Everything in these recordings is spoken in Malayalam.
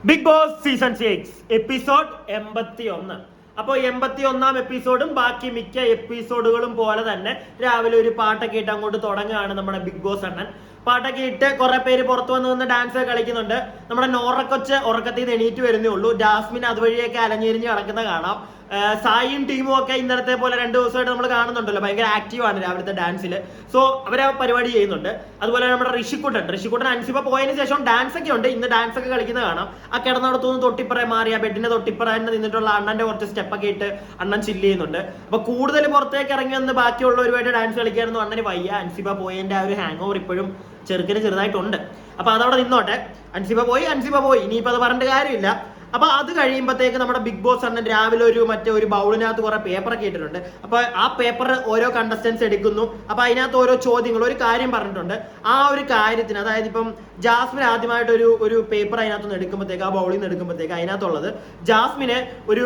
Big boss season 6 episode 81. അപ്പോൾ 81-ാം എപ്പിസോഡും ബാക്കി മിക്ക എപ്പിസോഡുകളും പോലെ തന്നെ രാവിലെ ഒരു പാട്ടൊക്കെ ഇട്ട് അങ്ങോട്ട് തുടങ്ങുകയാണ് നമ്മുടെ ബിഗ് ബോസ് അണ്ണൻ. പാട്ടൊക്കെ ഇട്ട് കുറെ പേര് പുറത്തു വന്ന് ഡാൻസ് കളിക്കുന്നുണ്ട്. നമ്മുടെ നോറ കൊച്ച് ഉറക്കത്തിൽ നിന്ന് എണീറ്റ് വരുന്നേ ഉള്ളൂ. ജാസ്മിൻ അതുവഴിയൊക്കെ അലഞ്ഞിരിഞ്ഞ് നടക്കുന്ന കാണാം. സായിയും ടീമും ഒക്കെ ഇന്നലത്തെ പോലെ 2 ദിവസമായിട്ട് നമ്മൾ കാണുന്നുണ്ടല്ലോ, ഭയങ്കര ആക്റ്റീവാണ് രാവിലത്തെ ഡാൻസിൽ. സോ അവരെ പരിപാടി ചെയ്യുന്നുണ്ട്. അതുപോലെ നമ്മുടെ ഋഷിക്കുട്ടൻ അൻസിബ പോയതിനു ശേഷം ഡാൻസ് ഒക്കെ ഉണ്ട്. ഇന്ന് ഡാൻസ് ഒക്കെ കളിക്കുന്ന കാണാം. ആ കിടന്നിടത്തുനിന്ന് തൊട്ടിപ്പറ മാറി ആ ബെഡിന്റെ തൊട്ടിപ്പറ തന്നെ നിന്നിട്ടുള്ള അണ്ണന്റെ കുറച്ച് സ്റ്റെപ്പൊക്കെ ഇട്ട് അണ്ണൻ ചില്ല് ചെയ്യുന്നുണ്ട്. അപ്പൊ കൂടുതൽ പുറത്തേക്ക് ഇറങ്ങി വന്ന് ബാക്കിയുള്ളവരുമായിട്ട് ഡാൻസ് കളിക്കായിരുന്നു അണ്ണന് വയ്യ. അൻസിബ പോയതിന്റെ ആ ഒരു ഹാങ് ഓവർ ഇപ്പോഴും ചെറുതായിട്ടുണ്ട്. അപ്പൊ അതവിടെ നിന്നോട്ടെ. അൻസിബ പോയി ഇനിയിപ്പോ അത് പറഞ്ഞിട്ട് കാര്യമില്ല. അപ്പൊ അത് കഴിയുമ്പോഴത്തേക്ക് നമ്മുടെ ബിഗ് ബോസ് അണ്ണൻ രാവിലെ ഒരു ബൗളിനകത്ത് കുറെ പേപ്പറൊക്കെ ഇട്ടിട്ടുണ്ട്. അപ്പൊ ആ പേപ്പർ ഓരോ കണ്ടസ്റ്റൻസ് എടുക്കുന്നു. അപ്പൊ അതിനകത്ത് ഓരോ ചോദ്യങ്ങൾ, ഒരു കാര്യം പറഞ്ഞിട്ടുണ്ട്. ആ ഒരു കാര്യത്തിന്, അതായത് ഇപ്പം ജാസ്മിൻ ആദ്യമായിട്ട് ഒരു പേപ്പർ അതിനകത്തുനിന്ന് എടുക്കുമ്പോഴത്തേക്ക്, ആ ബൗളിൽ നിന്ന് എടുക്കുമ്പോഴത്തേക്ക് അതിനകത്തുള്ളത് ജാസ്മിനെ ഒരു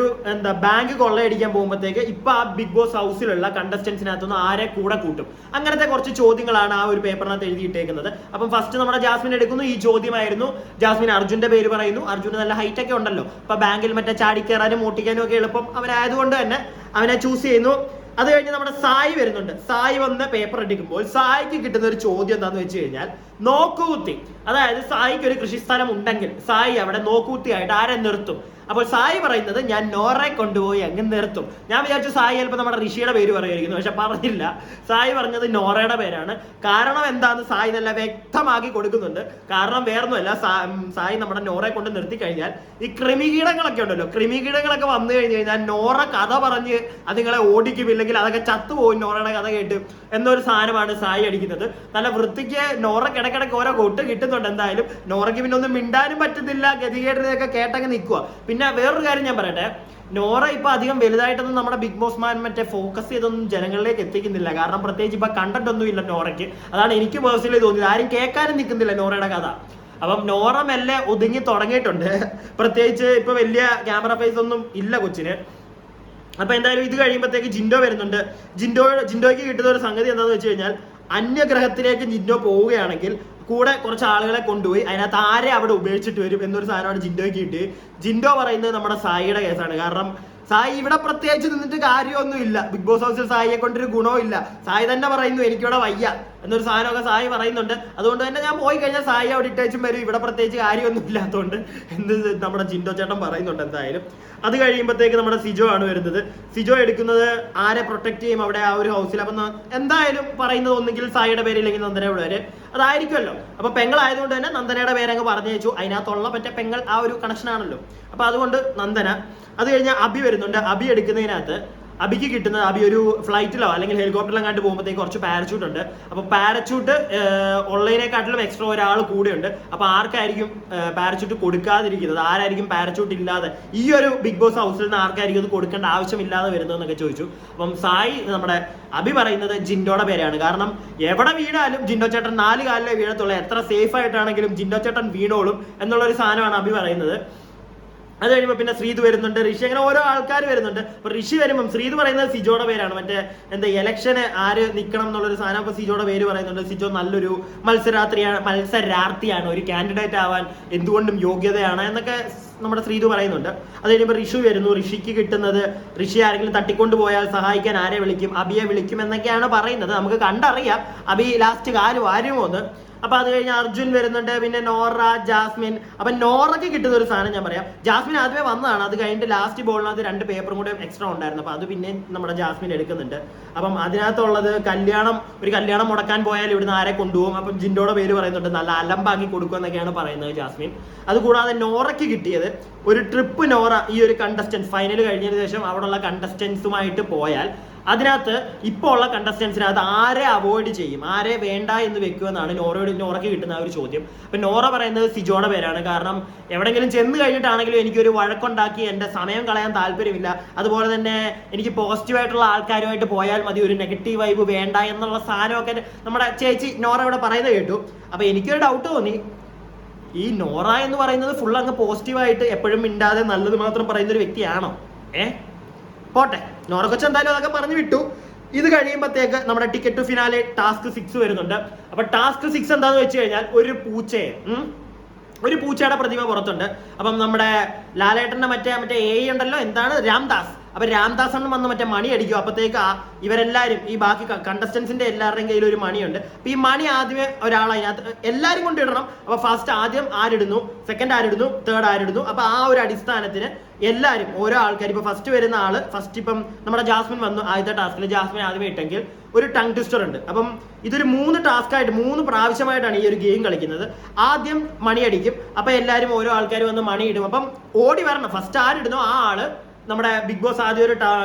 ബാങ്ക് കൊള്ളയടിക്കാൻ പോകുമ്പോഴത്തേക്ക് ഇപ്പൊ ആ ബിഗ് ബോസ് ഹൗസിലുള്ള കണ്ടസ്റ്റൻസിനകത്തുനിന്ന് ആരെ കൂടെ കൂട്ടും, അങ്ങനത്തെ കുറച്ച് ചോദ്യങ്ങളാണ് ആ ഒരു പേപ്പറിനകത്ത് എഴുതിയിട്ടേക്കുന്നത്. അപ്പം ഫസ്റ്റ് നമ്മുടെ ജാസ്മിൻ എടുക്കുന്നു. ഈ ചോദ്യമായിരുന്നു. ജാസ്മിൻ അർജുന്റെ പേര് പറയുന്നു. അർജുന് നല്ല ഹൈറ്റ് ഒക്കെ ഉണ്ടല്ലോ, അപ്പൊ ബാങ്കിൽ മറ്റേ ചാടിക്കയറാനും ഓട്ടിക്കാനും ഒക്കെ എളുപ്പം അവനായതുകൊണ്ട് തന്നെ അവനെ ചൂസ് ചെയ്യുന്നു. അത് കഴിഞ്ഞ് നമ്മുടെ സായി വരുന്നുണ്ട്. സായി വന്ന് പേപ്പർ എടുക്കുമ്പോൾ സായിക്ക് കിട്ടുന്ന ഒരു ചോദ്യം എന്താന്ന് വെച്ച് കഴിഞ്ഞാൽ നോക്കുകുത്തി. അതായത് സായിക്ക് ഒരു കൃഷിസ്ഥലം ഉണ്ടെങ്കിൽ സായി അവിടെ നോക്കുകുത്തിയായിട്ട് ആരെ നിർത്തും? അപ്പോൾ സായി പറയുന്നത് ഞാൻ നോറെ കൊണ്ടുപോയി അങ്ങ് നിർത്തും. ഞാൻ വിചാരിച്ചു സായി ചിലപ്പോൾ നമ്മുടെ ഋഷിയുടെ പേര് പറയുമായിരുന്നു, പക്ഷെ പറഞ്ഞില്ല. സായി പറഞ്ഞത് നോറയുടെ പേരാണ്. കാരണം എന്താന്ന് സായി നല്ല വ്യക്തമാക്കി കൊടുക്കുന്നുണ്ട്. കാരണം വേറൊന്നുമല്ല, സായി നമ്മുടെ നോറയെ കൊണ്ട് നിർത്തി കഴിഞ്ഞാൽ ഈ കൃമികീടങ്ങളൊക്കെ ഉണ്ടല്ലോ, കൃമികീടങ്ങളൊക്കെ വന്നു കഴിഞ്ഞാൽ നോറ കഥ പറഞ്ഞ് അത് നിങ്ങളെ ഓടിക്കും, ഇല്ലെങ്കിൽ അതൊക്കെ ചത്തുപോകും നോറയുടെ കഥ കേട്ട് എന്നൊരു സാധനമാണ് സായി അടിക്കുന്നത്. നല്ല വൃത്തിക്ക് നോറ കിടക്കിടക്ക് ഓരോ കൊട്ട് കിട്ടുന്നുണ്ട്. എന്തായാലും നോറയ്ക്ക് പിന്നെ ഒന്നും മിണ്ടാനും പറ്റുന്നില്ല, ഗതികേടിനെയൊക്കെ കേട്ടങ്ങ് നിൽക്കുക. പിന്നെ വേറൊരു കാര്യം ഞാൻ പറയട്ടെ, നോറ ഇപ്പൊ അധികം വലുതായിട്ടൊന്നും നമ്മുടെ ബിഗ് ബോസ് മാൻ ഫോക്കസ് ചെയ്തൊന്നും ജനങ്ങളിലേക്ക് എത്തിക്കുന്നില്ല. കാരണം പ്രത്യേകിച്ച് ഇപ്പൊ കണ്ടന്റ് ഒന്നും ഇല്ല നോറയ്ക്ക്. അതാണ് എനിക്ക് പേഴ്സണലി തോന്നിയത്. ആരും കേൾക്കാനും നിൽക്കുന്നില്ല നോറയുടെ കഥ. അപ്പം നോറ മെല്ലെ ഒതുങ്ങി തുടങ്ങിയിട്ടുണ്ട്. പ്രത്യേകിച്ച് ഇപ്പൊ വലിയ ക്യാമറ ഫേസ് ഒന്നും ഇല്ല കൊച്ചിന്. അപ്പൊ എന്തായാലും ഇത് കഴിയുമ്പോഴത്തേക്ക് ജിൻഡോ വരുന്നുണ്ട്. ജിൻഡോയ്ക്ക് കിട്ടുന്ന ഒരു സംഗതി എന്താണെന്ന് വെച്ച് കഴിഞ്ഞാൽ, അന്യഗ്രഹത്തിലേക്ക് ജിൻഡോ പോവുകയാണെങ്കിൽ കൂടെ കുറച്ച് ആളുകളെ കൊണ്ടുപോയി അതിനകത്ത് ആരെ അവിടെ ഉപേക്ഷിച്ചിട്ട് വരും എന്നൊരു സാധനമാണ് ജിൻഡോയ്ക്ക് കിട്ടി. ജിൻഡോ പറയുന്നത് നമ്മുടെ സായിയുടെ കേസാണ്. കാരണം സായി ഇവിടെ പ്രത്യേകിച്ച് നിന്നിട്ട് കാര്യമൊന്നുമില്ല. ബിഗ് ബോസ് ഹൗസിൽ സായിയെ കൊണ്ടൊരു ഗുണവും ഇല്ല. സായി തന്നെ പറയുന്നു എനിക്കിവിടെ വയ്യ എന്നൊരു സാധനമൊക്കെ സായി പറയുന്നുണ്ട്. അതുകൊണ്ട് തന്നെ ഞാൻ പോയി കഴിഞ്ഞാൽ സായി അവിടെ ഇട്ടേച്ചും വരും, ഇവിടെ പ്രത്യേകിച്ച് കാര്യമൊന്നും ഇല്ലാത്തതുകൊണ്ട് എന്ന് നമ്മുടെ ജിൻഡോ ചേട്ടൻ പറയുന്നുണ്ട്. എന്തായാലും അത് കഴിയുമ്പോഴത്തേക്ക് നമ്മുടെ സിജോ ആണ് വരുന്നത്. സിജോ എടുക്കുന്നത് ആരെ പ്രൊട്ടക്ട് ചെയ്യും അവിടെ ആ ഒരു ഹൗസിൽ. അപ്പം എന്തായാലും പറയുന്നത് ഒന്നുകിൽ സായിയുടെ പേര് ഇല്ലെങ്കിൽ നന്ദനയുടെ പേര് അതായിരിക്കുമല്ലോ. അപ്പൊ പെങ്ങളായതുകൊണ്ട് തന്നെ നന്ദനയുടെ പേരങ്ങ് പറഞ്ഞു വെച്ചു. അതിനകത്തുള്ള മറ്റേ പെങ്ങൾ ആ ഒരു കണക്ഷൻ ആണല്ലോ. അപ്പൊ അതുകൊണ്ട് നന്ദന. അത് കഴിഞ്ഞാൽ അബി വരുന്നുണ്ട്. അബി എടുക്കുന്നതിനകത്ത് അബിക്ക് കിട്ടുന്നത്, അബി ഒരു ഫ്ലൈറ്റിലോ അല്ലെങ്കിൽ ഹെലികോപ്റ്ററിലോ കണ്ട് പോകുമ്പോഴത്തേക്ക് കുറച്ച് പാരച്യൂട്ട് ഉണ്ട്. അപ്പൊ പാരച്യൂട്ട് ഉള്ളതിനെക്കാട്ടിലും എക്സ്ട്രാ ഒരാൾ കൂടെയുണ്ട്. അപ്പൊ ആർക്കായിരിക്കും പാരച്യൂട്ട് കൊടുക്കാതിരിക്കുന്നത്? ആരായിരിക്കും പാരച്യൂട്ട് ഇല്ലാതെ ഈ ഒരു ബിഗ് ബോസ് ഹൗസിൽ നിന്ന് ആർക്കായിരിക്കും അത് കൊടുക്കേണ്ട ആവശ്യമില്ലാതെ വരുന്നതെന്നൊക്കെ ചോദിച്ചു. അപ്പം സായി നമ്മുടെ അബി പറയുന്നത് ജിൻഡോയുടെ പേരാണ്. കാരണം എവിടെ വീണാലും ജിൻഡോ ചേട്ടൻ 4 കാലിലെ വീഴത്തുള്ളൂ. എത്ര സേഫ് ആയിട്ടാണെങ്കിലും ജിൻഡോ ചേട്ടൻ വീണോളും എന്നുള്ളൊരു സാധനമാണ് അബി പറയുന്നത്. അത് കഴിയുമ്പോൾ പിന്നെ ശ്രീതു വരുന്നുണ്ട്, ഋഷി, അങ്ങനെ ഓരോ ആൾക്കാർ വരുന്നുണ്ട്. അപ്പൊ ഋഷി വരുമ്പം ശ്രീതു പറയുന്നത് സിജോയുടെ പേരാണ്. മറ്റേ ഇലക്ഷന് ആര് നിൽക്കണം എന്നുള്ളൊരു സാധനം. അപ്പൊ സിജോയുടെ പേര് പറയുന്നുണ്ട്. സിജോ നല്ലൊരു മത്സരാർത്ഥിയാണ്, ഒരു കാൻഡിഡേറ്റ് ആവാൻ എന്തുകൊണ്ടും യോഗ്യതയാണ് എന്നൊക്കെ നമ്മുടെ ശ്രീതു പറയുന്നുണ്ട്. അത് കഴിയുമ്പോൾ ഋഷി വരുന്നു. ഋഷിക്ക് കിട്ടുന്നത്, ഋഷി ആരെങ്കിലും തട്ടിക്കൊണ്ടു പോയാൽ സഹായിക്കാൻ ആരെ വിളിക്കും? അബിയെ വിളിക്കും എന്നൊക്കെയാണ് പറയുന്നത്. നമുക്ക് കണ്ടറിയാം അബി ലാസ്റ്റ് കാല് വാരുമോന്ന്. അപ്പൊ അത് കഴിഞ്ഞ് അർജുൻ വരുന്നുണ്ട്. പിന്നെ നോറ, ജാസ്മിൻ. അപ്പൊ നോറയ്ക്ക് കിട്ടുന്ന ഒരു സാധനം ഞാൻ പറയാം. ജാസ്മിൻ ആദ്യമേ വന്നതാണ്. അത് കഴിഞ്ഞിട്ട് ലാസ്റ്റ് ബോളിനകത്ത് 2 പേപ്പറും കൂടെ എക്സ്ട്രാ ഉണ്ടായിരുന്നു. അപ്പൊ അത് പിന്നെ നമ്മുടെ ജാസ്മിൻ എടുക്കുന്നുണ്ട്. അപ്പം അതിനകത്തുള്ളത് ഒരു കല്യാണം മുടക്കാൻ പോയാൽ ഇവിടുന്ന് ആരെ കൊണ്ടുപോകും? അപ്പം ജിൻഡോയുടെ പേര് പറയുന്നുണ്ട്. നല്ല അലമ്പാക്കി കൊടുക്കും എന്നൊക്കെയാണ് പറയുന്നത് ജാസ്മിൻ. അതുകൂടാതെ നോറയ്ക്ക് കിട്ടിയത് ഒരു ട്രിപ്പ്. നോറ ഈ ഒരു കണ്ടസ്റ്റൻസ് ഫൈനൽ കഴിഞ്ഞതിന് ശേഷം അവിടെയുള്ള കണ്ടസ്റ്റൻസുമായിട്ട് പോയാൽ അതിനകത്ത് ഇപ്പോൾ ഉള്ള കണ്ടസ്റ്റൻസിനകത്ത് ആരെ അവോയ്ഡ് ചെയ്യും, ആരെ വേണ്ട എന്ന് വെക്കുമെന്നാണ് നോറയ്ക്ക് കിട്ടുന്ന ആ ഒരു ചോദ്യം. അപ്പൊ നോറ പറയുന്നത് സിജോയുടെ പേരാണ്. കാരണം എവിടെയെങ്കിലും ചെന്ന് കഴിഞ്ഞിട്ടാണെങ്കിലും എനിക്കൊരു വഴക്കുണ്ടാക്കി എൻ്റെ സമയം കളയാൻ താല്പര്യമില്ല. അതുപോലെ തന്നെ എനിക്ക് പോസിറ്റീവായിട്ടുള്ള ആൾക്കാരുമായിട്ട് പോയാൽ മതി, ഒരു നെഗറ്റീവ് വൈബ് വേണ്ട എന്നുള്ള സാധനമൊക്കെ നമ്മുടെ ചേച്ചി നോറ ഇവിടെ പറയുന്നത് കേട്ടു. അപ്പൊ എനിക്കൊരു ഡൗട്ട് തോന്നി, ഈ നോറ എന്ന് പറയുന്നത് ഫുൾ അങ്ങ് പോസിറ്റീവായിട്ട് എപ്പോഴും മിണ്ടാതെ നല്ലത് മാത്രം പറയുന്ന ഒരു വ്യക്തിയാണോ? പോട്ടെ, നോറ കൊച്ച് എന്തായാലും അതൊക്കെ പറഞ്ഞു വിട്ടു. ഇത് കഴിയുമ്പോഴത്തേക്ക് നമ്മുടെ ടിക്കറ്റ് ടു ഫിനാലെ ടാസ്ക് 6 വരുന്നുണ്ട്. അപ്പൊ ടാസ്ക് 6 എന്താന്ന് വെച്ച് കഴിഞ്ഞാൽ, ഒരു പൂച്ചയെ ഒരു പൂച്ചയുടെ പ്രതിമ പുറത്തുണ്ട്. അപ്പം നമ്മുടെ ലാലേട്ടന്റെ മറ്റേ എ ഉണ്ടല്ലോ, എന്താണ്, രാംദാസ്. അപ്പൊ രാംദാസ് അണ്ണൻ വന്ന് മറ്റേ മണി അടിക്കും. അപ്പത്തേക്ക് ഇവരെല്ലാരും ഈ ബാക്കി കണ്ടസ്റ്റൻസിന്റെ എല്ലാവരുടെയും കയ്യിൽ ഒരു മണിയുണ്ട്. അപ്പൊ ഈ മണി ആദ്യമേ ഒരാൾ അതിനകത്ത് എല്ലാരും കൊണ്ട് ഇടണം. അപ്പൊ ഫസ്റ്റ് ആദ്യം ആരിടുന്നു, സെക്കൻഡ് ആരിടുന്നു, തേർഡ് ആരിടുന്നു. അപ്പൊ ആ ഒരു അടിസ്ഥാനത്തിന് എല്ലാവരും ഓരോ ആൾക്കാർ, ഇപ്പൊ ഫസ്റ്റ് വരുന്ന ആള്, ഫസ്റ്റ് ഇപ്പം നമ്മുടെ ജാസ്മിൻ വന്നു ആദ്യത്തെ ടാസ്കിൽ, ജാസ്മിൻ ആദ്യമേ ഇട്ടെങ്കിൽ ഒരു ടങ് ട്വിസ്റ്റർ ഉണ്ട്. അപ്പം ഇതൊരു 3 ടാസ്കായിട്ട് 3 പ്രാവശ്യമായിട്ടാണ് ഈ ഒരു ഗെയിം കളിക്കുന്നത്. ആദ്യം മണി അടിക്കും. അപ്പൊ എല്ലാവരും ഓരോ ആൾക്കാർ വന്ന് മണി ഇടും. അപ്പം ഓടി വരണം. ഫസ്റ്റ് ആരിടുന്നോ ആ ആള്, നമ്മുടെ ബിഗ് ബോസ് ആദ്യം ഒരു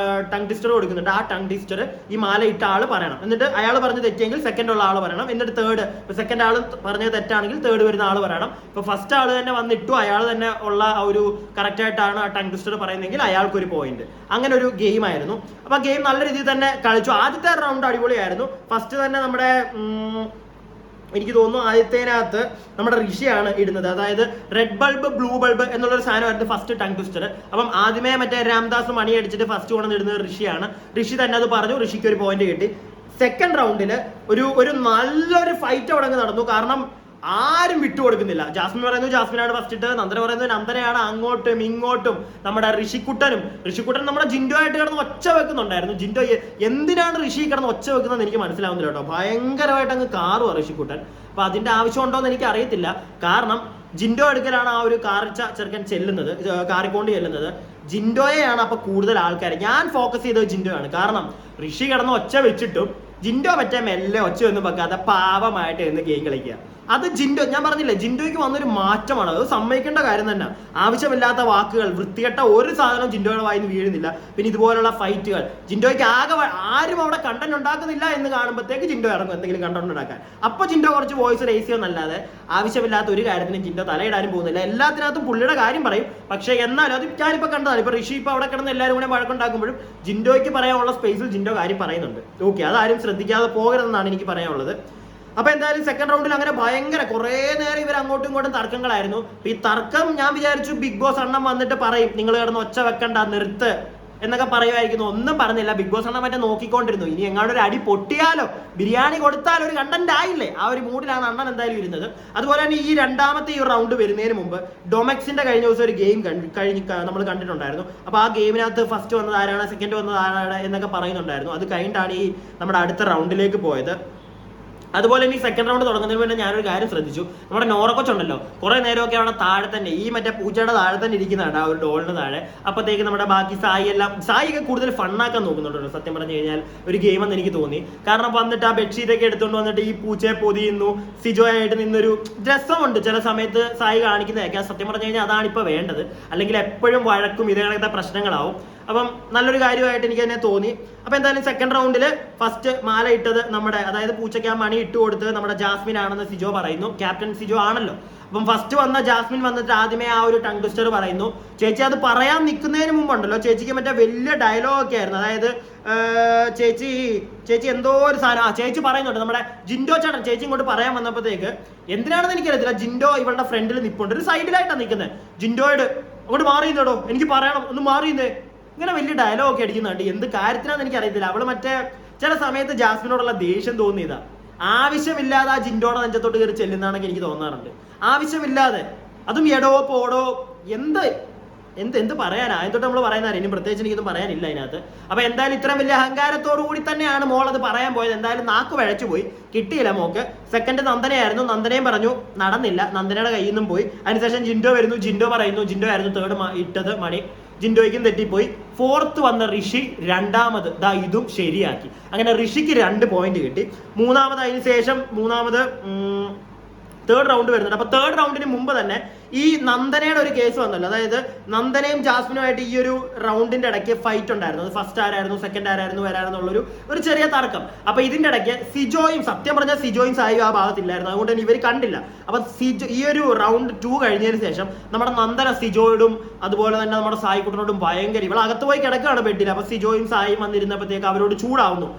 ടങ് ട്വിസ്റ്റർ കൊടുക്കുന്നുണ്ട്. ആ ടങ് ട്വിസ്റ്റർ ഈ മാല ഇട്ട ആള് പറയണം. എന്നിട്ട് അയാൾ പറഞ്ഞ് തെറ്റെങ്കിൽ സെക്കൻഡ് ഉള്ള ആള് പറയണം. എന്നിട്ട് തേർഡ്, സെക്കൻഡ് ആള് പറഞ്ഞത് തെറ്റാണെങ്കിൽ തേർഡ് വരുന്ന ആള് പറയണം. ഇപ്പൊ ഫസ്റ്റ് ആള് തന്നെ വന്നിട്ടു, അയാൾ തന്നെ ഉള്ള ഒരു കറക്റ്റ് ആയിട്ടാണ് ആ ടങ് ട്വിസ്റ്റർ പറയുന്നതെങ്കിൽ അയാൾക്കൊരു പോയിന്റ്. അങ്ങനെ ഒരു ഗെയിം ആയിരുന്നു. അപ്പൊ ഗെയിം നല്ല രീതിയിൽ തന്നെ കളിച്ചു. ആദ്യത്തെ റൗണ്ട് അടിപൊളിയായിരുന്നു. ഫസ്റ്റ് തന്നെ നമ്മുടെ എനിക്ക് തോന്നുന്നു ആദ്യത്തേനകത്ത് നമ്മുടെ ഋഷിയാണ് ഇടുന്നത്. അതായത് റെഡ് ബൾബ് ബ്ലൂ ബൾബ് എന്നുള്ളൊരു സാധനമായിരുന്നു ഫസ്റ്റ് ടങ് ട്വിസ്റ്റർ. അപ്പം ആദ്യമേ മറ്റേ രാംദാസ് മണി അടിച്ചിട്ട് ഫസ്റ്റ് കൊണ്ടു ഇടുന്നത് ഋഷിയാണ്. ഋഷി തന്നെ അത് പറഞ്ഞു, ഋഷിക്ക് ഒരു പോയിന്റ് കിട്ടി. സെക്കൻഡ് റൗണ്ടിൽ ഒരു നല്ലൊരു ഫൈറ്റ് അവിടെ നടന്നു. കാരണം ആരും വിട്ടുകൊടുക്കുന്നില്ല. ജാസ്മിൻ പറയുന്നു ജാസ്മിനാണ് ഫസ്റ്റ് ഇട്ടത്, നന്ദന പറയുന്നത് നന്ദനയാണ്, അങ്ങോട്ടും ഇങ്ങോട്ടും. നമ്മുടെ ഋഷിക്കുട്ടൻ നമ്മുടെ ജിൻഡോ ആയിട്ട് കിടന്ന് ഒച്ച വെക്കുന്നുണ്ടായിരുന്നു. ജിൻഡോ എന്തിനാണ് ഋഷി കിടന്ന് ഒച്ച വെക്കുന്നത് എനിക്ക് മനസ്സിലാവുന്നില്ല കേട്ടോ. ഭയങ്കരമായിട്ട് അങ്ങ് കാറുവാ ഋഷിക്കുട്ടൻ. അപ്പൊ അതിന്റെ ആവശ്യമുണ്ടോ എന്ന് എനിക്ക് അറിയത്തില്ല. കാരണം ജിൻഡോ അടുക്കലാണ് ആ ഒരു കാറിച്ച ചെറുക്കൻ ചെല്ലുന്നത്, കാറിക്കൊണ്ട് ചെല്ലുന്നത്. ജിൻഡോയെയാണ് അപ്പൊ കൂടുതൽ ആൾക്കാർ. ഞാൻ ഫോക്കസ് ചെയ്തത് ജിൻഡോ ആണ്. കാരണം ഋഷി കിടന്ന് ഒച്ച വെച്ചിട്ടും ജിൻഡോ മറ്റേ മെല്ലെ ഒച്ച ഒന്നും വെക്കാതെ പാവമായിട്ട് എന്ന് ഗെയിം കളിക്കുക. അത് ജിൻഡോ, ഞാൻ പറഞ്ഞില്ലേ, ജിൻഡോയ്ക്ക് വന്നൊരു മാറ്റമാണ്. അത് സമ്മതിക്കേണ്ട കാര്യം തന്നെ. ആവശ്യമില്ലാത്ത വാക്കുകൾ, വൃത്തികെട്ട ഒരു സാധനം ജിൻഡോയുടെ വായിന്ന് വീഴുന്നില്ല. പിന്നെ ഇതുപോലുള്ള ഫൈറ്റുകൾ ജിൻഡോയ്ക്ക് ആരും അവിടെ കണ്ടന്റ് ഉണ്ടാക്കുന്നില്ല എന്ന് കാണുമ്പോഴത്തേക്ക് ജിൻഡോ ഇറങ്ങും എന്തെങ്കിലും കണ്ടന്റ് ഉണ്ടാക്കാൻ. അപ്പൊ ജിൻഡോ കുറച്ച് വോയിസ് റേസ് ചെയ്യുമെന്നല്ലാതെ ആവശ്യമില്ലാത്ത ഒരു കാര്യത്തിനും ജിൻഡോ തലയിടാനും പോകുന്നില്ല. എല്ലാത്തിനകത്തും പുള്ളിയുടെ കാര്യം പറയും. പക്ഷെ എന്നാലും അത് ഞാനിപ്പോ കണ്ടതാണ്. ഇപ്പൊ ഋഷി ഇപ്പൊ അവിടെ കിടന്ന് എല്ലാവരും കൂടെ വഴക്കുണ്ടാക്കുമ്പോഴും ജിൻഡോയ്ക്ക് പറയാനുള്ള സ്പേസിൽ ജിൻഡോ കാര്യം പറയുന്നുണ്ട്. ഓക്കെ, അതാരും ശ്രദ്ധിക്കാതെ പോകരുതെന്നാണ് എനിക്ക് പറയാനുള്ളത്. അപ്പൊ എന്തായാലും സെക്കൻഡ് റൗണ്ടിൽ അങ്ങനെ ഭയങ്കര കുറെ നേരം ഇവർ അങ്ങോട്ടും ഇങ്ങോട്ടും തർക്കങ്ങളായിരുന്നു. ഈ തർക്കം ഞാൻ വിചാരിച്ചു ബിഗ് ബോസ് അണ്ണൻ വന്നിട്ട് പറയും നിങ്ങൾ കിടന്ന് ഒച്ച വെക്കണ്ട, നിർത്ത് എന്നൊക്കെ പറയുമായിരിക്കുന്നു. ഒന്നും പറഞ്ഞില്ല. ബിഗ് ബോസ് അണ്ണൻ മറ്റേ നോക്കിക്കൊണ്ടിരുന്നു. ഇനി എങ്ങാണ്ട് ഒരു അടി പൊട്ടിയാലോ, ബിരിയാണി കൊടുത്താലോ ഒരു കണ്ടന്റ് ആയില്ലേ, ആ ഒരു മൂഡിലാണ് അണ്ണൻ എന്തായാലും ഇരുന്നത്. അതുപോലെ തന്നെ ഈ രണ്ടാമത്തെ ഈ റൗണ്ട് വരുന്നതിന് മുമ്പ് ഡൊമക്സിന്റെ കഴിഞ്ഞ ദിവസം ഒരു ഗെയിം നമ്മൾ കണ്ടിട്ടുണ്ടായിരുന്നു. അപ്പൊ ആ ഗെയിമിനകത്ത് ഫസ്റ്റ് വന്നത് ആരാണ്, സെക്കൻഡ് വന്നത് ആരാണ് എന്നൊക്കെ പറയുന്നുണ്ടായിരുന്നു. അത് കഴിഞ്ഞിട്ടാണ് ഈ നമ്മുടെ അടുത്ത റൗണ്ടിലേക്ക് പോയത്. അതുപോലെ ഇനി സെക്കൻഡ് റൗണ്ട് തുടങ്ങുന്നതിന് മുന്നേ ഞാനൊരു കാര്യം ശ്രദ്ധിച്ചു. നമ്മുടെ നോറക്കൊച്ചുണ്ടല്ലോ, കുറെ നേരമൊക്കെ അവിടെ താഴെ തന്നെ ഈ മറ്റേ പൂച്ചയുടെ താഴെ തന്നെ ഇരിക്കുന്നതാണ്, ആ ഒരു ഡോളിന് താഴെ. അപ്പോഴത്തേക്ക് നമ്മുടെ ബാക്കി സായിയൊക്കെ കൂടുതൽ ഫണ്ണാക്കാൻ നോക്കുന്നുണ്ടല്ലോ സത്യം പറഞ്ഞു കഴിഞ്ഞാൽ ഒരു ഗെയിം എന്ന് എനിക്ക് തോന്നി. കാരണം വന്നിട്ട് ആ ബെഡ്ഷീറ്റ് ഒക്കെ എടുത്തുകൊണ്ട് വന്നിട്ട് ഈ പൂച്ചയെ പൊതിയുന്നു, സിജോ ആയിട്ട് നിന്നൊരു രസമുണ്ട് ചില സമയത്ത് സായി കാണിക്കുന്നതൊക്കെ. സത്യം പറഞ്ഞു കഴിഞ്ഞാൽ അതാണ് ഇപ്പൊ വേണ്ടത്. അല്ലെങ്കിൽ എപ്പോഴും വഴക്കും ഇതേകണക്കത്തെ പ്രശ്നങ്ങളാവും. അപ്പം നല്ലൊരു കാര്യമായിട്ട് എനിക്ക് തന്നെ തോന്നി. അപ്പൊ എന്തായാലും സെക്കൻഡ് റൗണ്ടിൽ ഫസ്റ്റ് മാല ഇട്ടത് നമ്മുടെ, അതായത് പൂച്ചയ്ക്ക് ആ മണി ഇട്ട് കൊടുത്തത് നമ്മുടെ ജാസ്മിൻ ആണെന്ന് സിജോ പറയുന്നു. ക്യാപ്റ്റൻ സിജോ ആണല്ലോ. അപ്പം ഫസ്റ്റ് വന്ന ജാസ്മിൻ വന്നിട്ട് ആദ്യമേ ആ ഒരു ടങ് ട്വിസ്റ്റർ പറയുന്നു. ചേച്ചി അത് പറയാൻ നിൽക്കുന്നതിന് മുമ്പുണ്ടല്ലോ, ചേച്ചിക്ക് മറ്റേ വലിയ ഡയലോഗ് ഒക്കെ ആയിരുന്നു. അതായത് ചേച്ചി എന്തോ ഒരു സാധനം ചേച്ചി പറയുന്നുണ്ട്. നമ്മുടെ ജിൻഡോ ചേട്ടൻ ചേച്ചി ഇങ്ങോട്ട് പറയാൻ വന്നപ്പോഴത്തേക്ക് എന്തിനാണെന്ന് എനിക്കറിയത്തില്ല, ജിൻഡോ ഇവളുടെ ഫ്രണ്ടിൽ നിൽപ്പുണ്ട്, ഒരു സൈഡിലായിട്ടാണ് നിൽക്കുന്നത്. ജിൻഡോയോട് അങ്ങോട്ട് മാറിയുന്നേടോ, എനിക്ക് പറയണം, ഒന്ന് മാറിയുന്നേ, ഇങ്ങനെ വലിയ ഡയലോഗ് ഒക്കെ അടിക്കുന്നുണ്ട്. എന്ത് കാര്യത്തിനാന്ന് എനിക്ക് അറിയത്തില്ല. അവള് മറ്റേ ചില സമയത്ത് ജാസ്മിനോടുള്ള ദേഷ്യം തോന്നിയതാ. ആവശ്യമില്ലാതെ ആ ജിൻഡോടെ നെഞ്ചത്തോട്ട് കയറി ചെല്ലുന്നതാണെങ്കിൽ എനിക്ക് തോന്നാറുണ്ട്. ആവശ്യമില്ലാതെ, അതും എടോ പോടോ, എന്ത് പറയാനാ, അതിനോട്ട് നമ്മൾ പറയുന്നതാണ്. ഇനി പ്രത്യേകിച്ച് എനിക്കൊന്നും പറയാനില്ല അതിനകത്ത്. അപ്പൊ എന്തായാലും ഇത്രയും വലിയ അഹങ്കാരത്തോടു കൂടി തന്നെയാണ് മോൾ അത് പറയാൻ പോയത്. എന്തായാലും നാക്ക് വഴച്ചു പോയി, കിട്ടിയില്ല മോക്ക്. സെക്കൻഡ് നന്ദനയായിരുന്നു, നന്ദനയും പറഞ്ഞു നടന്നില്ല, നന്ദനയുടെ കയ്യിൽ നിന്നും പോയി. അതിനുശേഷം ജിൻഡോ വരുന്നു, ജിൻഡോ പറയുന്നു, ജിൻഡോ ആയിരുന്നു തേർഡ് ഇട്ടത് മണി, ജിൻഡോയ്ക്കും തെറ്റിപ്പോയി. ഫോർത്ത് വന്ന ഋഷി രണ്ടാമത് ഇതും ശരിയാക്കി. അങ്ങനെ ഋഷിക്ക് 2 പോയിന്റ് കിട്ടി. അതിന് ശേഷം തേർഡ് റൗണ്ട് വരുന്നുണ്ട്. അപ്പൊ തേർഡ് റൗണ്ടിന് മുമ്പ് തന്നെ ഈ നന്ദനയുടെ ഒരു കേസ് വന്നല്ലോ. അതായത് നന്ദനയും ജാസ്മിനുമായിട്ട് ഈ ഒരു റൗണ്ടിന്റെ ഇടയ്ക്ക് ഫൈറ്റ് ഉണ്ടായിരുന്നു. അത് ഫസ്റ്റ് ആരായിരുന്നു, സെക്കൻഡ് ആരായിരുന്നു വരാനെന്നുള്ളൊരു ചെറിയ തർക്കം. അപ്പൊ ഇതിന്റെ ഇടയ്ക്ക് സിജോയും, സത്യം പറഞ്ഞാൽ സിജോയും സായും ആ ഭാഗത്തില്ലായിരുന്നു. അതുകൊണ്ട് തന്നെ ഇവർ കണ്ടില്ല. അപ്പൊ ഈ ഒരു റൗണ്ട് 2 കഴിഞ്ഞതിന് ശേഷം നമ്മുടെ നന്ദന സിജോയോടും അതുപോലെ തന്നെ നമ്മുടെ സായിക്കുട്ടനോടും ഭയങ്കര, ഇവിടെ അകത്ത് പോയി കിടക്കുകയാണ് ബെഡിൽ. അപ്പൊ സിജോയും സായും വന്നിരുന്നപ്പോഴത്തേക്ക് അവരോട് ചൂടാവുന്നു.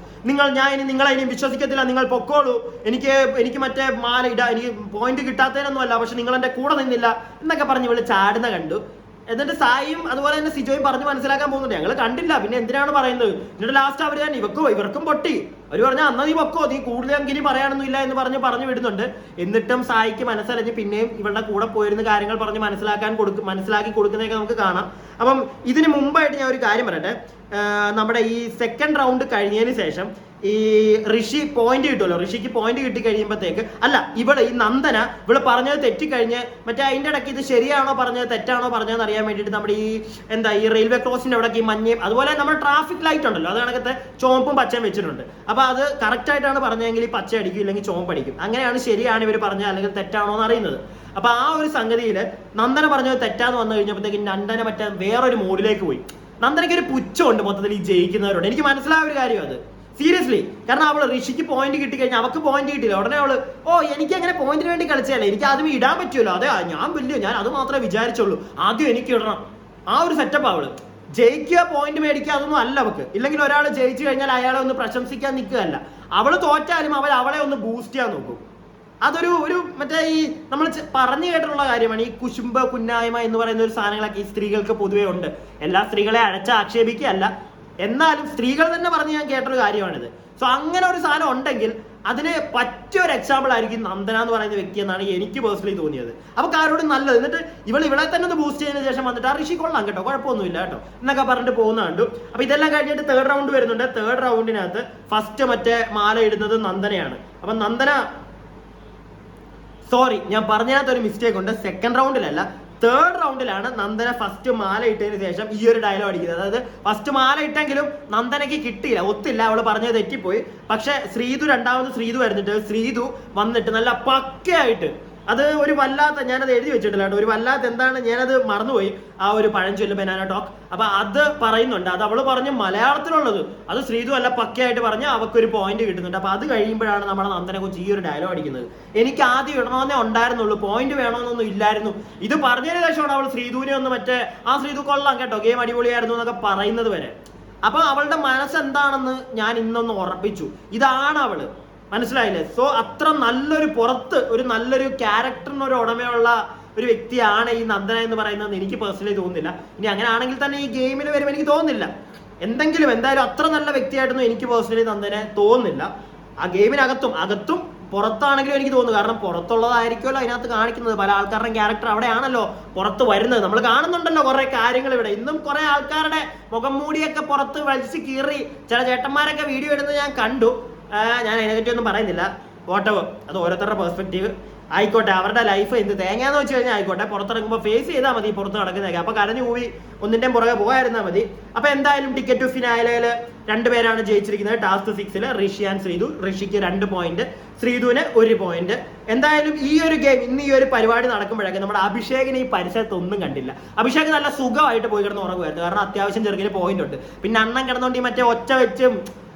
ഞാൻ ഇനി നിങ്ങളെ ഇനി വിശ്വസിക്കത്തില്ല, നിങ്ങൾ പൊക്കോളൂ, എനിക്ക് മറ്റേ മാല എനിക്ക് പോയിന്റ് കിട്ടാത്തതിനൊന്നുമല്ല, പക്ഷെ നിങ്ങൾ എന്റെ കൂടെ നിന്നില്ല എന്നൊക്കെ പറഞ്ഞ് ഇവള് ചാടുന്ന കണ്ടു. എന്നിട്ട് സായിയും അതുപോലെ തന്നെ സിജോയും പറഞ്ഞ് മനസ്സിലാക്കാൻ പോകുന്നുണ്ട്. ഞങ്ങൾ കണ്ടില്ല, പിന്നെ എന്തിനാണ് പറയുന്നത്? എന്നിട്ട് ലാസ്റ്റ് അവർ തന്നെ ഇവർക്കും പൊട്ടി. അവർ പറഞ്ഞാൽ അന്ന് നീ പൊക്കോ, നീ കൂടുതലെങ്കിലും പറയാനൊന്നും ഇല്ല എന്ന് പറഞ്ഞു വിടുന്നുണ്ട്. എന്നിട്ടും സായിക്ക് മനസ്സറിഞ്ഞ് പിന്നെയും ഇവളുടെ കൂടെ പോയിരുന്ന കാര്യങ്ങൾ പറഞ്ഞ് മനസ്സിലാക്കി കൊടുക്കുന്നതൊക്കെ നമുക്ക് കാണാം. അപ്പം ഇതിന് മുമ്പായിട്ട് ഞാൻ ഒരു കാര്യം പറയട്ടെ. നമ്മുടെ ഈ സെക്കൻഡ് റൗണ്ട് കഴിഞ്ഞതിന് ശേഷം ഈ ഋഷി പോയിന്റ് കിട്ടുമല്ലോ, ഋഷിക്ക് പോയിന്റ് കിട്ടി കഴിയുമ്പോഴത്തേക്ക് ഈ നന്ദന പറഞ്ഞത് തെറ്റിക്കഴിഞ്ഞ് മറ്റേ അതിൻ്റെ ഇടയ്ക്ക് ഇത് ശരിയാണോ പറഞ്ഞത് തെറ്റാണോ പറഞ്ഞതെന്ന് അറിയാൻ വേണ്ടിയിട്ട് നമ്മുടെ ഈ റെയിൽവേ ക്രോസിന്റെ അവിടെ ഈ മഞ്ഞയും അതുപോലെ നമ്മുടെ ട്രാഫിക് ലൈറ്റ് ഉണ്ടല്ലോ, അത് കണക്കത്തെ ചുവപ്പും പച്ചയും വെച്ചിട്ടുണ്ട്. അപ്പൊ അത് കറക്റ്റ് ആയിട്ടാണ് പറഞ്ഞതെങ്കിൽ ഈ പച്ച അടിക്കും ഇല്ലെങ്കിൽ ചുവപ്പ് അടിക്കും. അങ്ങനെയാണ് ശരിയാണ് ഇവർ പറഞ്ഞത് അല്ലെങ്കിൽ തെറ്റാണോ എന്ന് അറിയുന്നത്. അപ്പൊ ആ ഒരു സംഗതിയിൽ നന്ദന പറഞ്ഞത് തെറ്റാന്ന് വന്നു കഴിഞ്ഞപ്പോഴത്തേക്ക് നന്ദന മറ്റേ വേറൊരു മോഡിലേക്ക് പോയി. നന്ദനയ്ക്ക് ഒരു പുച്ഛമുണ്ട് മൊത്തത്തിൽ ഈ ജയിക്കുന്നവരോട്. എനിക്ക് മനസ്സിലായ ഒരു കാര്യം അത് സീരിയസ്ലി. കാരണം അവള് ഋഷിക്ക് പോയിന്റ് കിട്ടിക്കഴിഞ്ഞാൽ അവൾക്ക് പോയിന്റ് കിട്ടില്ല, ഉടനെ അവള് എനിക്ക് അങ്ങനെ പോയിന്റിന് വേണ്ടി കളിച്ചതല്ലേ, എനിക്ക് ആദ്യം ഇടാൻ പറ്റുമല്ലോ, അതെ ഞാൻ അത് മാത്രമേ വിചാരിച്ചുള്ളൂ, ആദ്യം എനിക്ക് ഇടണം. ആ ഒരു സെറ്റപ്പ് അവള്. ജയിക്കുക പോയിന്റ് മേടിക്കുക അതൊന്നും അല്ല അവക്ക്. ഇല്ലെങ്കിൽ ഒരാൾ ജയിച്ചു കഴിഞ്ഞാൽ അയാളെ ഒന്ന് പ്രശംസിക്കാൻ നിൽക്കുകയല്ല. അവള് തോറ്റാലും അവളെ ഒന്ന് ബൂസ്റ്റ് ചെയ്യാൻ നോക്കും. അതൊരു മറ്റേ ഈ നമ്മൾ പറഞ്ഞു കേട്ടിട്ടുള്ള കാര്യമാണ്. ഈ കുശുംബ കുന്നായ്മ എന്ന് പറയുന്ന ഒരു സാധനങ്ങളൊക്കെ ഈ സ്ത്രീകൾക്ക് പൊതുവേ ഉണ്ട്. എല്ലാ സ്ത്രീകളെ ആക്ഷേപിക്കുകയല്ല, എന്നാലും സ്ത്രീകൾ തന്നെ പറഞ്ഞ് ഞാൻ കേട്ടൊരു കാര്യമാണിത്. സോ അങ്ങനെ ഒരു സാധനം ഉണ്ടെങ്കിൽ അതിന് പറ്റിയൊരു എക്സാമ്പിൾ ആയിരിക്കും നന്ദന എന്ന് പറയുന്ന വ്യക്തി എന്നാണ് എനിക്ക് പേഴ്സണലി തോന്നിയത്. അപ്പൊ ആരോടും നല്ലത്. എന്നിട്ട് ഇവളെ തന്നെ ഒന്ന് ബൂസ്റ്റ് ചെയ്തതിനു ശേഷം വന്നിട്ട് ആ ഋഷി കൊള്ളാം കേട്ടോ, കുഴപ്പമൊന്നുമില്ല കേട്ടോ എന്നൊക്കെ പറഞ്ഞിട്ട് പോകുന്ന കണ്ടു. അപ്പൊ ഇതെല്ലാം കഴിഞ്ഞിട്ട് തേർഡ് റൗണ്ട് വരുന്നുണ്ട്. തേർഡ് റൗണ്ടിനകത്ത് ഫസ്റ്റ് മറ്റേ മാല ഇടുന്നത് നന്ദനയാണ്. അപ്പൊ സോറി, ഞാൻ പറഞ്ഞതിനകത്ത് ഒരു മിസ്റ്റേക്ക് ഉണ്ട്. സെക്കൻഡ് റൗണ്ടിലല്ല, തേർഡ് റൗണ്ടിലാണ് നന്ദന ഫസ്റ്റ് മാല ഇട്ടതിന് ശേഷം ഈ ഒരു ഡയലോഗ് അടിക്കുന്നത്. അതായത് ഫസ്റ്റ് മാല ഇട്ടെങ്കിലും നന്ദനയ്ക്ക് കിട്ടിയില്ല, ഒത്തില്ല, അവള് പറഞ്ഞത് തെറ്റിപ്പോയി. പക്ഷെ രണ്ടാമത് ശ്രീതു വരുന്നിട്ട് ശ്രീതു വന്നിട്ട് നല്ല പക്കയായിട്ട് അത് ഒരു വല്ലാത്ത, ഞാനത് എഴുതി വെച്ചിട്ടില്ല കേട്ടോ, ഒരു വല്ലാത്ത എന്താണ് ഞാനത് മറന്നുപോയി, ആ ഒരു പഴഞ്ചൊല്ല് ബനാന ടോക്ക്. അപ്പൊ അത് പറയുന്നുണ്ട്, അത് അവള് പറഞ്ഞു മലയാളത്തിലുള്ളത്, അത് ശ്രീതു അല്ല പക്കയായിട്ട് പറഞ്ഞ് അവക്കൊരു പോയിന്റ് കിട്ടുന്നുണ്ട്. അപ്പൊ അത് കഴിയുമ്പോഴാണ് നമ്മുടെ നന്ദനെ കുറിച്ച് ഈ ഒരു ഡയലോഗ് അടിക്കുന്നത്. എനിക്ക് ആദ്യം ഇടണമെന്നേ ഉണ്ടായിരുന്നുള്ളൂ, പോയിന്റ് വേണമെന്നൊന്നും ഇല്ലായിരുന്നു. ഇത് പറഞ്ഞതിന് ശേഷമാണ് അവൾ ശ്രീതുവിനെ ഒന്ന് മറ്റേ ശ്രീതു കൊള്ളാം കേട്ടോ, ഗെയിം അടിപൊളിയായിരുന്നു എന്നൊക്കെ പറയുന്നത് വരെ. അപ്പൊ അവളുടെ മനസ്സെന്താണെന്ന് ഞാൻ ഇന്നൊന്ന് ഉറപ്പിച്ചു. ഇതാണ് അവള്, മനസ്സിലായില്ലേ? സോ അത്ര ഒരു നല്ലൊരു ക്യാരക്ടറിനൊരു ഉടമയുള്ള ഒരു വ്യക്തിയാണ് ഈ നന്ദന എന്ന് പറയുന്നത് എനിക്ക് പേഴ്സണലി തോന്നുന്നില്ല. ഇനി അങ്ങനെ ആണെങ്കിൽ തന്നെ ഈ ഗെയിമിൽ വരുമ്പോൾ എനിക്ക് തോന്നുന്നില്ല. എന്തായാലും അത്ര നല്ല വ്യക്തിയായിട്ടൊന്നും എനിക്ക് പേഴ്സണലി നന്ദനെ തോന്നുന്നില്ല. ആ ഗെയിമിനകത്തും പുറത്താണെങ്കിലും എനിക്ക് തോന്നുന്നു. കാരണം പുറത്തുള്ളതായിരിക്കുമല്ലോ അതിനകത്ത് കാണിക്കുന്നത്. പല ആൾക്കാരുടെയും ക്യാരക്ടർ അവിടെയാണല്ലോ പുറത്ത് വരുന്നത്. നമ്മൾ കാണുന്നുണ്ടല്ലോ കുറെ കാര്യങ്ങൾ ഇവിടെ. ഇന്നും കുറെ ആൾക്കാരുടെ മുഖം മൂടിയൊക്കെ പുറത്ത് വലിച്ച് കീറി ചില ചേട്ടന്മാരൊക്കെ വീഡിയോ ഇടുന്നത് ഞാൻ കണ്ടു. ഞാൻ അതിനെപ്പറ്റി ഒന്നും പറയുന്നില്ല. വോട്ടവർ, അത് ഓരോരുത്തരുടെ പെർസ്പെക്റ്റീവ് ആയിക്കോട്ടെ, അവരുടെ ലൈഫ് എന്ത് തേങ്ങാന്ന് വെച്ച് കഴിഞ്ഞാൽ ആയിക്കോട്ടെ. പുറത്തിറങ്ങുമ്പോൾ ഫേസ് ചെയ്താൽ മതി പുറത്ത് നടക്കുന്നതൊക്കെ. അപ്പൊ കരഞ്ഞു പോയി ഒന്നിന്റെ പുറകെ പോകാതിരുന്നാൽ മതി. അപ്പൊ എന്തായാലും ടിക്കറ്റ് ടു ഫിനാലയില് 2 പേരാണ് ജയിച്ചിരിക്കുന്നത്. Task 6 Rishi and Sreethu. ഋഷിക്ക് 2 പോയിന്റ്, ശ്രീതുവിന് 1 പോയിന്റ്. എന്തായാലും ഈ ഒരു ഗെയിം ഇന്ന് ഈ ഒരു പരിപാടി നടക്കുമ്പോഴേക്കും നമ്മുടെ അഭിഷേകിനെ ഈ പരിസരത്ത് ഒന്നും കണ്ടില്ല. അഭിഷേക് നല്ല സുഖമായിട്ട് പോയി കിടന്ന് ഉറങ്ങുമായിരുന്നു. കാരണം അത്യാവശ്യം ചെറുക്കിന് പോയിന്റ് ഉണ്ട്. പിന്നെ അണ്ണൻ കിടന്നുകൊണ്ട് ഈ മറ്റേ ഒച്ച വെച്ചും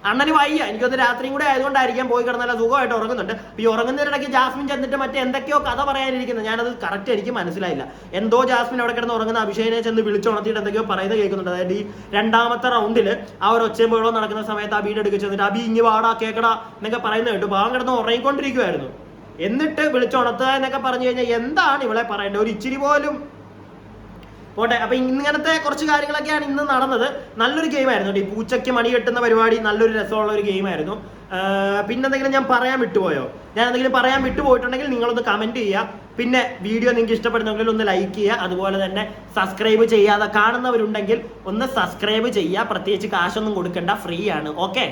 അണ്ണന് വയ്യ, എനിക്കൊന്ന് രാത്രിയും കൂടെ ആയതുകൊണ്ടായിരിക്കാം പോയി കിടന്നല്ല സുഖമായിട്ട് ഉറങ്ങുന്നുണ്ട്. ഈ ഉറങ്ങുന്നതിനിടയ്ക്ക് ജാസ്മിൻ ചെന്നിട്ട് മറ്റേ എന്തൊക്കെയോ കഥ പറയാനിരിക്കുന്നത്. ഞാനത് കറക്റ്റ് എനിക്ക് മനസ്സിലായില്ല. എന്തോ ജാസ്മിൻ അവിടെ കിടന്ന് ഉറങ്ങുന്ന അഭിഷേകിനെ ചെന്ന് വിളിച്ചുണർത്തിയിട്ട് എന്തൊക്കെയോ പറയുന്നത് കേൾക്കുന്നുണ്ട്. അതായത് ഈ 2ാമത്തെ റൗണ്ടിൽ ആ ഒരു ഒച്ചയും ബഹളവും നടക്കുന്ന സമയത്ത് അബിയുടെ അടുക്ക് ചെന്നിട്ട് അബി ഇങ്ങ് വാടാ കേക്കടാ എന്നൊക്കെ പറയുന്നത് കേട്ടു. പാവം കിടന്ന് ഉറങ്ങിക്കൊണ്ടിരിക്കുവായിരുന്നു. എന്നിട്ട് വിളിച്ചുണർത്തുക എന്നൊക്കെ പറഞ്ഞു കഴിഞ്ഞാൽ എന്താണ് ഇവളെ പറയേണ്ടത്? ഒരു ഇച്ചിരി പോലും പോട്ടെ. അപ്പൊ ഇങ്ങനത്തെ കുറച്ച് കാര്യങ്ങളൊക്കെയാണ് ഇന്ന് നടന്നത്. നല്ലൊരു ഗെയിമായിരുന്നു. ഈ പൂച്ചയ്ക്ക് മണി കെട്ടുന്ന പരിപാടി നല്ലൊരു രസമുള്ള ഒരു ഗെയിമായിരുന്നു. പിന്നെന്തെങ്കിലും ഞാൻ പറയാൻ വിട്ടുപോയോ? ഞാൻ എന്തെങ്കിലും പറയാൻ വിട്ടുപോയിട്ടുണ്ടെങ്കിൽ നിങ്ങളൊന്ന് കമന്റ് ചെയ്യുക. പിന്നെ വീഡിയോ നിങ്ങൾക്ക് ഇഷ്ടപ്പെടുന്നെങ്കിൽ ഒന്ന് ലൈക്ക് ചെയ്യുക. അതുപോലെ തന്നെ സബ്സ്ക്രൈബ് ചെയ്യാതെ കാണുന്നവരുണ്ടെങ്കിൽ ഒന്ന് സബ്സ്ക്രൈബ് ചെയ്യുക. പ്രത്യേകിച്ച് കാശൊന്നും കൊടുക്കണ്ട, ഫ്രീ ആണ്. ഓക്കെ.